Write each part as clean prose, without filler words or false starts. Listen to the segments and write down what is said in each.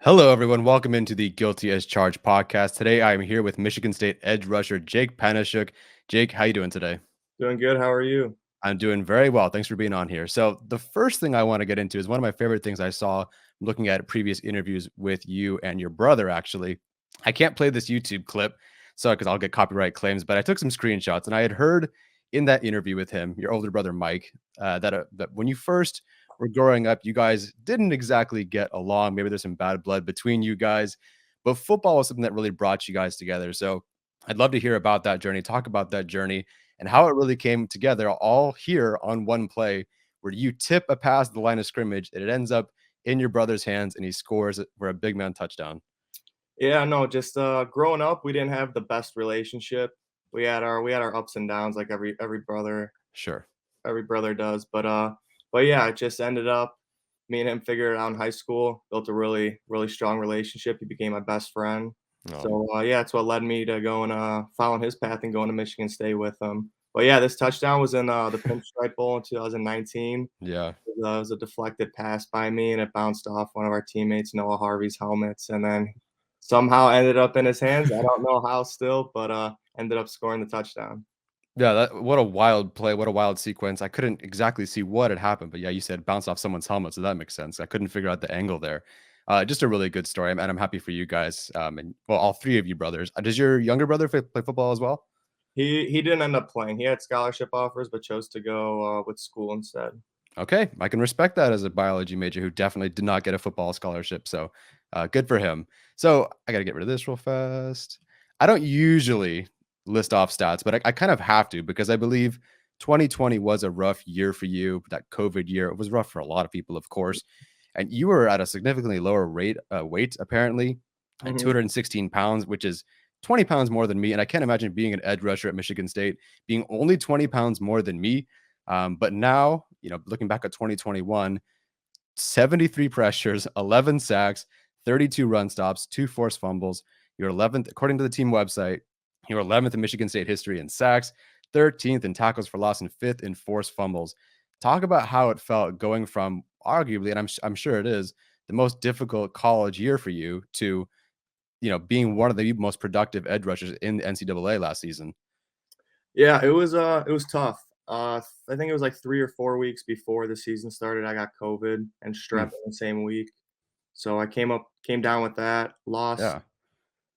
Hello, everyone. Welcome into the Guilty as Charged podcast. Today, I am here with Michigan State edge rusher Jake Panasiuk. Jake, how you doing today? Doing good. How are you? I'm doing very well. Thanks for being on here. So, the first thing I want to get into is one of my favorite things I saw looking at previous interviews with you and your brother. Actually, I can't play this YouTube clip, so because I'll get copyright claims. But I took some screenshots, and I had heard in that interview with him, your older brother Mike, that when you first were growing up, you guys didn't exactly get along. Maybe there's some bad blood between you guys, but football was something that really brought you guys together. So, I'd love to hear about that journey. Talk about that journey and how it really came together all here on one play where you tip a pass at the line of scrimmage and it ends up in your brother's hands and he scores it for a big man touchdown. Yeah, no, just growing up, we didn't have the best relationship. We had our ups and downs like Sure. every brother does. But yeah, it just ended up me and him figured it out in high school, built a really strong relationship. He became my best friend. Um, So yeah, it's what led me to going following his path and going to Michigan State with him. But yeah, this touchdown was in the Pinstripe Bowl in 2019. yeah. It was a deflected pass by me, and it bounced off one of our teammates, Noah Harvey's helmets, and then somehow ended up in his hands. I don't know how still, but ended up scoring the touchdown. Yeah, what a wild play, what a wild sequence. I couldn't exactly see what had happened, but yeah, you said bounce off someone's helmet, so that makes sense. I couldn't figure out the angle there. Just a really good story, and I'm happy for you guys. And well, all three of you brothers. Does your younger brother play football as well? He didn't end up playing. He had scholarship offers, but chose to go with school instead. Okay, I can respect that as a biology major who definitely did not get a football scholarship. So good for him. So I got to get rid of this real fast. I don't usually list off stats, but I kind of have to because I believe 2020 was a rough year for you. That COVID year, it was rough for a lot of people, of course. And you were at a significantly lower weight, apparently, at Mhm. 216 pounds, which is 20 pounds more than me. And I can't imagine being an edge rusher at Michigan State being only 20 pounds more than me. But now, looking back at 2021, 73 pressures, 11 sacks, 32 run stops, two forced fumbles. You're 11th, according to the team website, you're 11th in Michigan State history in sacks, 13th in tackles for loss, and 5th in forced fumbles. Talk about how it felt going from arguably, and I'm sure it is, the most difficult college year for you to, being one of the most productive edge rushers in the NCAA last season. Yeah, it was tough. I think it was like 3 or 4 weeks before the season started, I got COVID and strep Hmm, in the same week. So I came down with that, lost. yeah.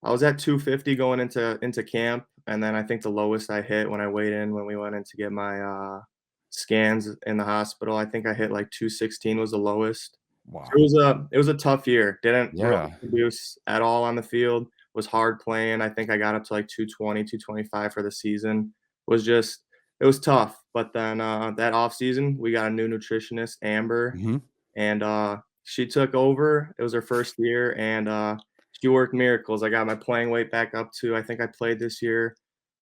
I was at 250 going into camp, and then I think the lowest I hit when I weighed in when we went in to get my, scans in the hospital, I think I hit like 216 was the lowest. So Wow. it was a tough year. Didn't really Yeah. produce at all on the field, was hard playing. I think I got up to like 220, 225 for the season. Was just it was tough, but then, that off season, we got a new nutritionist, Amber, Hmm. and, she took over. It was her first year, and, she worked miracles. I got my playing weight back up to I think I played this year,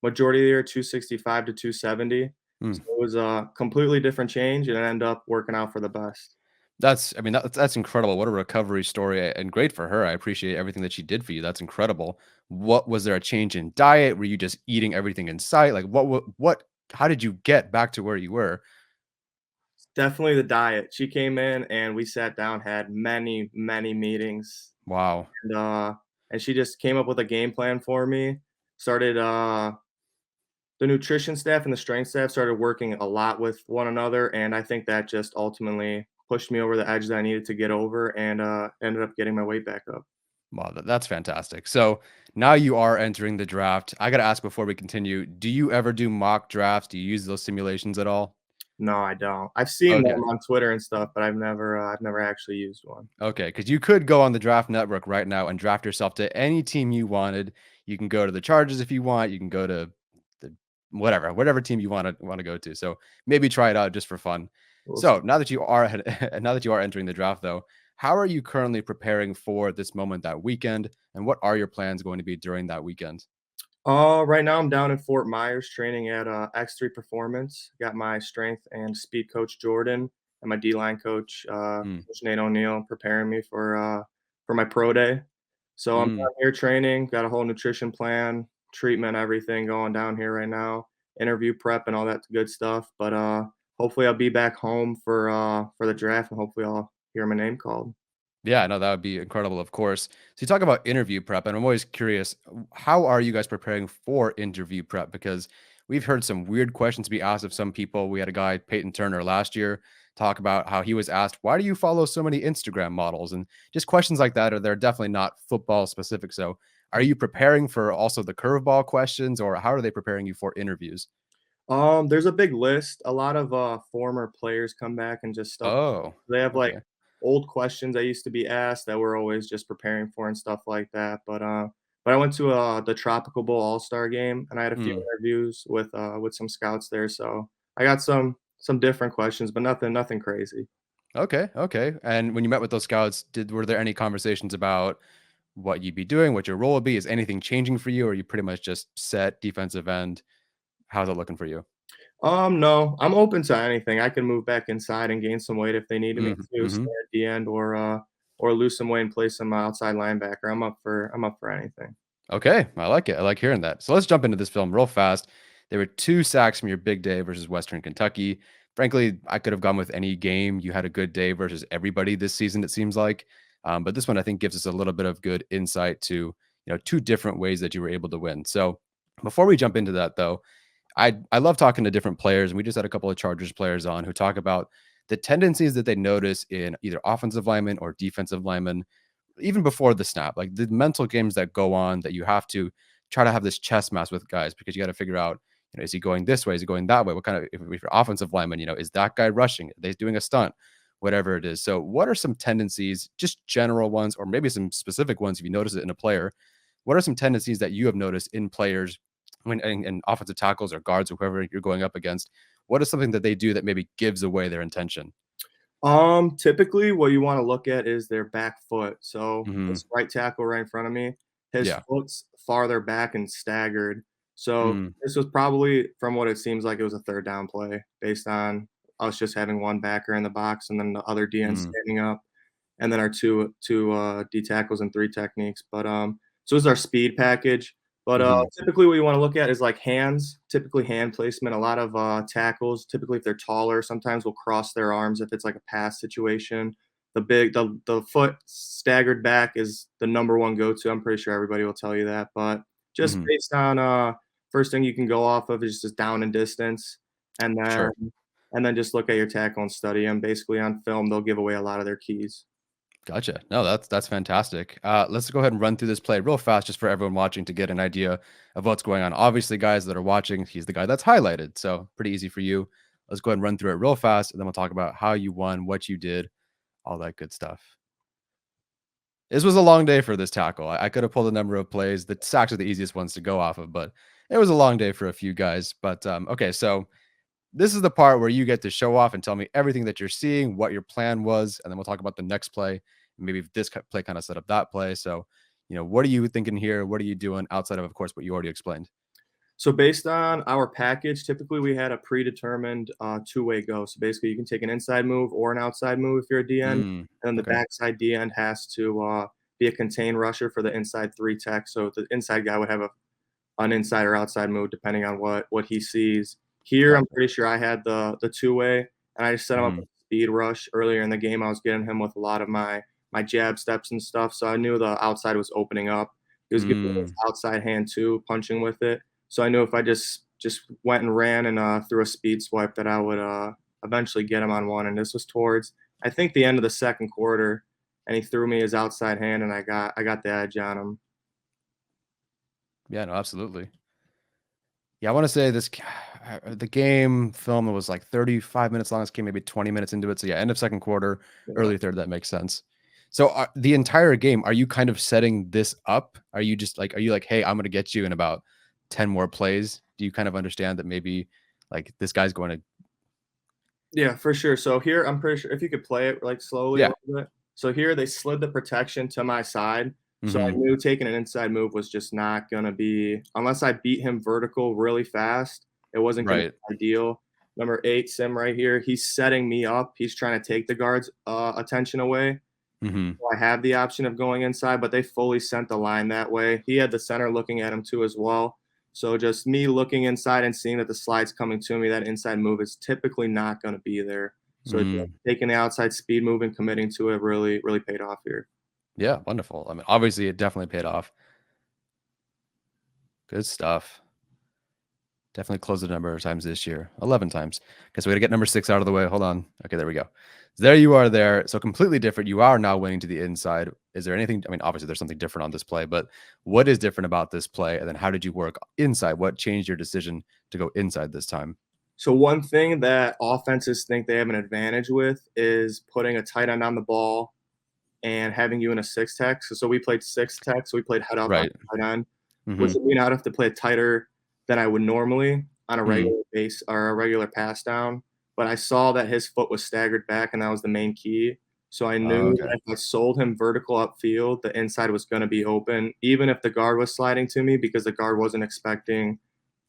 majority of the year, 265 to 270. So it was a completely different change, and it ended up working out for the best. I mean, that's incredible. What a recovery story and great for her. I appreciate everything that she did for you. That's incredible. What was there a change in diet? Were you just eating everything in sight? Like how did you get back to where you were? Definitely the diet. She came in and we sat down, had many meetings, Wow. and, uh, and she just came up with a game plan for me. Started, the nutrition staff and the strength staff started working a lot with one another, and I think that just ultimately pushed me over the edge that I needed to get over and, ended up getting my weight back up. Wow, that's fantastic. So now you are entering the draft. I got to ask before we continue, do you ever do mock drafts? Do you use those simulations at all? No, I don't. I've seen Okay. them on Twitter and stuff, but I've never actually used one. Okay, because you could go on the draft network right now and draft yourself to any team you wanted. You can go to the Chargers if you want. You can go to the whatever team you want to go to. So maybe try it out just for fun. We'll see. So now that you are now that you are entering the draft, though, how are you currently preparing for this moment that weekend, and what are your plans going to be during that weekend? Right now I'm down in Fort Myers training at X3 Performance. Got my strength and speed coach Jordan and my D line coach, Mm, Coach Nate O'Neill, preparing me for my pro day. So I'm mm. down here training. Got a whole nutrition plan, treatment, everything going down here right now. Interview prep and all that good stuff. But hopefully I'll be back home for the draft and hopefully I'll hear my name called. Yeah, no, that would be incredible, of course. So you talk about interview prep, and I'm always curious, how are you guys preparing for interview prep? Because we've heard some weird questions be asked of some people. We had a guy, Peyton Turner, last year talk about how he was asked, "Why do you follow so many Instagram models?" And just questions like that, or they're definitely not football specific. So are you preparing for also the curveball questions, or how are they preparing you for interviews? There's a big list. A lot of, former players come back and just stuff. Oh, They have, like, okay. old questions that used to be asked that we're always just preparing for and stuff like that, but I went to, the Tropical Bowl All-Star game, and I had a few Hmm. interviews with some scouts there, so I got some different questions, but nothing crazy. Okay, okay. And when you met with those scouts, were there any conversations about what you'd be doing, what your role would be? Is anything changing for you, or are you pretty much just set defensive end? How's it looking for you? No, I'm open to anything. I can move back inside and gain some weight if they needed me Mhm, to, stay mhm. at the end or lose some weight and play some outside linebacker. I'm up for anything. Okay, I like it. I like hearing that. So let's jump into this film real fast. There were 2 sacks from your big day versus Western Kentucky. Frankly, I could have gone with any game. You had a good day versus everybody this season, it seems like. But this one I think gives us a little bit of good insight to, 2 different ways that you were able to win. So before we jump into that though, I love talking to different players, and we just had a couple of Chargers players on who talk about the tendencies that they notice in either offensive linemen or defensive linemen, even before the snap, like the mental games that go on that you have to try to have this chess match with guys because you got to figure out, is he going this way? Is he going that way? What kind of, if you're offensive lineman, is that guy rushing? Are they doing a stunt? Whatever it is. So, what are some tendencies, just general ones, or maybe some specific ones if you notice it in a player? What are some tendencies that you have noticed in players when and offensive tackles or guards or whoever you're going up against? What is something that they do that maybe gives away their intention? Typically, what you wanna look at is their back foot. So, Hmm. this right tackle right in front of me, his Yeah. foot's farther back and staggered. So, Mm, this was probably, from what it seems like, it was a 3rd down play based on us just having 1 backer in the box and then the other DN mm, standing up, and then our 2 D tackles and 3 techniques, so this is our speed package, hmm. typically what you wanna look at is, like, hands, typically hand placement. A lot of, tackles, typically if they're taller, sometimes will cross their arms if it's, like, a pass situation. The foot staggered back is the number 1 go-to. I'm pretty sure everybody will tell you that, but just Hmm. based on, first thing you can go off of is just down and distance, and then Sure. just look at your tackle and study them. Basically, on film, they'll give away a lot of their keys. Gotcha. No, that's fantastic. Let's go ahead and run through this play real fast, just for everyone watching to get an idea of what's going on. Obviously, guys that are watching, he's the guy that's highlighted, so pretty easy for you. Let's go ahead and run through it real fast, and then we'll talk about how you won, what you did, all that good stuff. This was a long day for this tackle. I could have pulled a number of plays. The sacks are the easiest ones to go off of, but it was a long day for a few guys. But okay, so this is the part where you get to show off and tell me everything that you're seeing, what your plan was, and then we'll talk about the next play. Maybe if this play kind of set up that play. So, what are you thinking here? What are you doing outside of course, what you already explained? So based on our package, typically we had a predetermined two-way go. So basically, you can take an inside move or an outside move if you're a DN, and Mm, then the okay. backside DN has to be a contained rusher for the inside 3 tech. So the inside guy would have an inside or outside move depending on what he sees. Here, I'm Gotcha. pretty sure I had the two-way, and I just set him up Hmm. with speed rush earlier in the game. I was getting him with a lot of my jab steps and stuff, so I knew the outside was opening up. He was giving me his Mm, outside hand too, punching with it. So I knew if I just went and ran and threw a speed swipe that I would eventually get him on one. And this was towards, I think, the end of the second quarter, and he threw me his outside hand, and I got the edge on him. yeah, no, absolutely. Yeah, I want to say the game film was like 35 minutes long. This came maybe 20 minutes into it. So yeah, end of second quarter, Yeah. early third. That makes sense. So the entire game, are you kind of setting this up? Are you just like, hey, I'm going to get you in about 10 more plays? Do you kind of understand that maybe like this guy's going to, Yeah, for sure. So here, I'm pretty sure if you could play it like slowly a yeah. little bit. So here they slid the protection to my side. So I Hmm. knew taking an inside move was just not gonna be, unless I beat him vertical really fast, it wasn't gonna Right. be ideal. Number 8, Sim right here, he's setting me up. He's trying to take the guard's attention away. Hmm. So I have the option of going inside, but they fully sent the line that way. He had the center looking at him too as well. So just me looking inside and seeing that the slide's coming to me, that inside move is typically not going to be there. So Mm. taking the outside speed move and committing to it really paid off here. Yeah, wonderful. I mean, obviously, it definitely paid off. Good stuff. Definitely closed the number of times this year. 11 times. Guess we got to get number 6 out of the way. Hold on. Okay, there we go. So there you are there. So completely different. You are now winning to the inside. Is there anything? I mean, obviously, there's something different on this play, but what is different about this play? And then how did you work inside? What changed your decision to go inside this time? So one thing that offenses think they have an advantage with is putting a tight end on the ball and having you in a six tech. So we played six tech, so we played head up on Right. tight end, which Mm-hmm. would mean I'd have to play tighter than I would normally on a Mm. regular base or a regular pass down. But I saw that his foot was staggered back, and that was the main key. So I knew Okay. that if I sold him vertical upfield, the inside was going to be open, even if the guard was sliding to me, because the guard wasn't expecting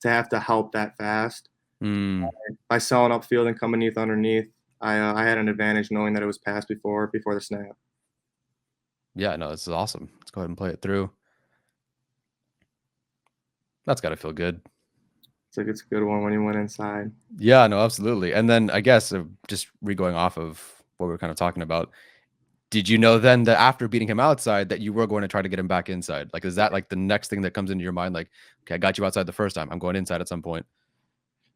to have to help that fast. Mm. By selling upfield and coming underneath, I had an advantage knowing that it was passed before the snap. Yeah, no, this is awesome. Let's go ahead and play it through. That's got to feel good. It's a good one when you went inside. Yeah, no, absolutely. And then I guess just re-going off of what we were kind of talking about, did you know then that after beating him outside that you were going to try to get him back inside? Like, is that like the next thing that comes into your mind? Like, okay, I got you outside the first time. I'm going inside at some point.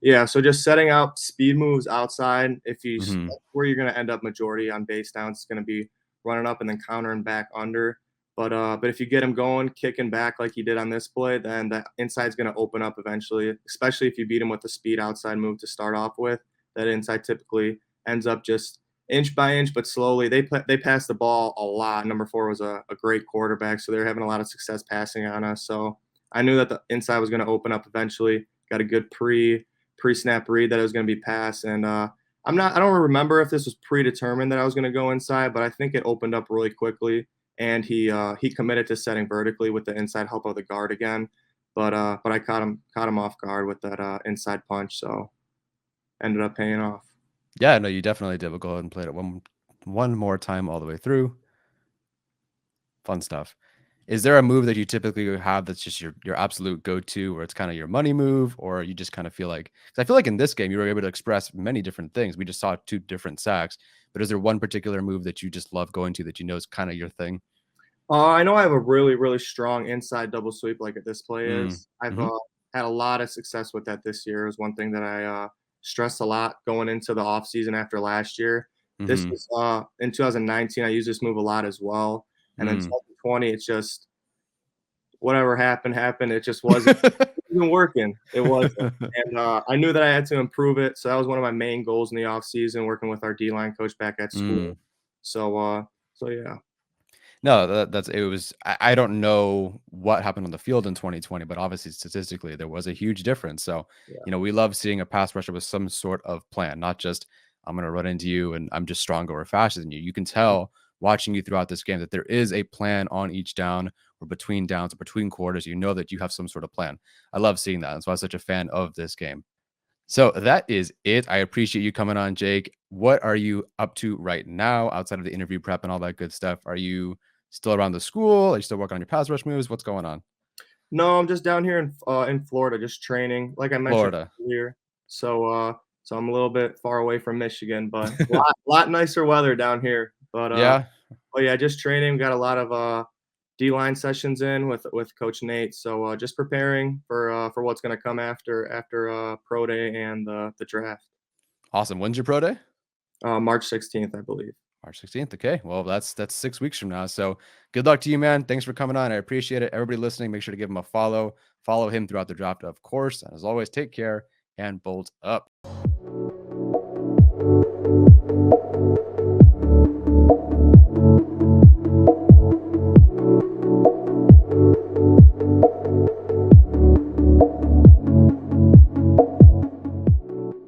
Yeah, so just setting out speed moves outside. If you Mm-hmm. That's where you're going to end up majority on base downs. It's going to be running up and then countering back under. But if you get him going, kicking back like you did on this play, then the inside's going to open up eventually. Especially if you beat him with the speed outside move to start off with. That inside typically ends up just inch by inch, but slowly. They pass the ball a lot. Number 4 was a great quarterback, so they're having a lot of success passing on us. So I knew that the inside was going to open up eventually. Got a good pre-snap read that it was going to be passed, and I don't remember if this was predetermined that I was going to go inside, but I think it opened up really quickly, and he committed to setting vertically with the inside help of the guard again, but I caught him off guard with that inside punch, so ended up paying off. Yeah, no, you definitely did. We'll go ahead and play it one more time all the way through. Fun stuff. Is there a move that you typically have that's just your absolute go-to, or it's kind of your money move, or you just kind of feel like? Because I feel like in this game you were able to express many different things. We just saw 2 different sacks, but is there one particular move that you just love going to that you know is kind of your thing? I know I have a really strong inside double sweep like this play Mm. is. I've Mhm. had a lot of success with that this year. It was one thing that I stressed a lot going into the offseason after last year. This Mhm. was in 2019. I used this move a lot as well, and then Mm. 2020, it's just whatever happened. It just wasn't working. It wasn't, and I knew that I had to improve it. So that was one of my main goals in the offseason, working with our D line coach back at Mm. school. So yeah. No, that's it was I don't know what happened on the field in 2020, but obviously statistically there was a huge difference. So, Yeah. we love seeing a pass rusher with some sort of plan, not just I'm going to run into you and I'm just stronger or faster than you. You can tell watching you throughout this game that there is a plan on each down or between downs or between quarters. You know that you have some sort of plan. I love seeing that. That's why I'm such a fan of this game. So that is it. I appreciate you coming on, Jake. What are you up to right now outside of the interview prep and all that good stuff? Are you still around the school? Are you still working on your pass rush moves? What's going on? No, I'm just down here in Florida, just training, like I mentioned Florida. earlier. So I'm a little bit far away from Michigan, but lot nicer weather down here. Yeah. But yeah, just training. Got a lot of D-line sessions in with Coach Nate. So just preparing for what's gonna come after pro day and the draft. Awesome. When's your pro day? March 16th, I believe. March 16th. Okay. Well, that's 6 weeks from now. So good luck to you, man. Thanks for coming on. I appreciate it. Everybody listening, make sure to give him a follow. Follow him throughout the draft, of course. And as always, take care and bolt up.